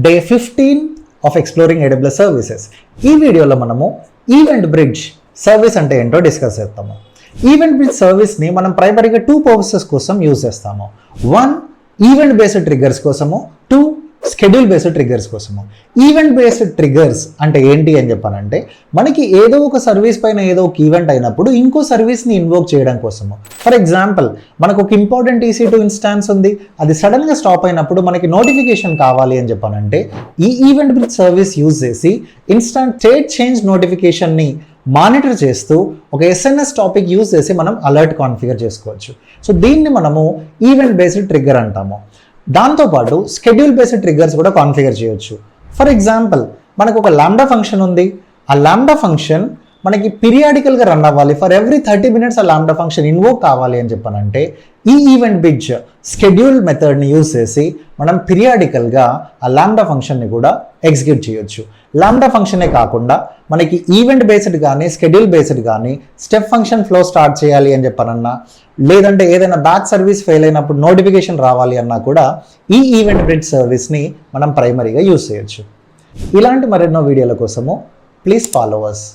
Day 15 of exploring AWS services. ఈ వీడియోలో మనము ఈవెంట్ బ్రిడ్జ్ సర్వీస్ అంటే ఏంటో డిస్కస్ చేస్తాము. ఈవెంట్ బ్రిడ్జ్ సర్వీస్ని మనం ప్రైమరీగా 2 పర్పసెస్ కోసం యూజ్ చేస్తాము. 1 ఈవెంట్ బేస్డ్ ట్రిగ్గర్స్ కోసము, 2 షెడ్యూల్ బేస్డ్ ట్రిగ్గర్స్ కోసము. ఈవెంట్ బేస్డ్ ట్రిగ్గర్స్ అంటే ఏంటి అని చెప్పానంటే, మనకి ఏదో ఒక సర్వీస్ పైన ఏదో ఒక ఈవెంట్ అయినప్పుడు ఇంకో సర్వీస్ని ఇన్వోక్ చేయడం కోసము. ఫర్ ఎగ్జాంపుల్, మనకు ఒక ఇంపార్టెంట్ EC2 ఇన్స్టాన్స్ ఉంది, అది సడన్గా స్టాప్ అయినప్పుడు మనకి నోటిఫికేషన్ కావాలి అని చెప్పానంటే, ఈ ఈవెంట్ బ్రిడ్జ్ సర్వీస్ యూజ్ చేసి ఇన్స్టాంట్ స్టేట్ చేంజ్ నోటిఫికేషన్ని మానిటర్ చేస్తూ ఒక SNS టాపిక్ యూజ్ చేసి మనం అలర్ట్ కాన్ఫిగర్ చేసుకోవచ్చు. సో దీన్ని మనము ఈవెంట్ బేస్డ్ ట్రిగ్గర్ అంటాము. దాంతోపాటు షెడ్యూల్ బేస్డ్ ట్రిగ్గర్స్ కూడా కాన్ఫిగర్ చేయొచ్చు. ఫర్ ఎగ్జాంపుల్, మనకు ఒక లాంబ్డా ఫంక్షన్ ఉంది, ఆ లాంబ్డా ఫంక్షన్ మనకి పీరియాడికల్గా రన్ అవ్వాలి. ఫర్ ఎవ్రీ 30 minutes ఆ లాంబ్డా ఫంక్షన్ ఇన్వోక్ కావాలి అని చెప్పానంటే, ఈ ఈవెంట్ బ్రిడ్జ్ షెడ్యూల్ మెథడ్ని యూజ్ చేసి మనం పీరియాడికల్గా ఆ లాంబ్డా ఫంక్షన్ని కూడా ఎగ్జిక్యూట్ చేయొచ్చు. లాంబ్డా ఫంక్షనే కాకుండా మనకి ఈవెంట్ బేస్డ్ కానీ షెడ్యూల్ బేస్డ్ కానీ స్టెప్ ఫంక్షన్ ఫ్లో స్టార్ట్ చేయాలి అని చెప్పనన్నా, లేదంటే ఏదైనా బ్యాక్ సర్వీస్ ఫెయిల్ అయినప్పుడు నోటిఫికేషన్ రావాలి అన్నా కూడా ఈ ఈవెంట్ బ్రిడ్జ్ సర్వీస్ని మనం ప్రైమరీగా యూజ్ చేయొచ్చు. ఇలాంటి మరెన్నో వీడియోల కోసము ప్లీజ్ ఫాలో అస్.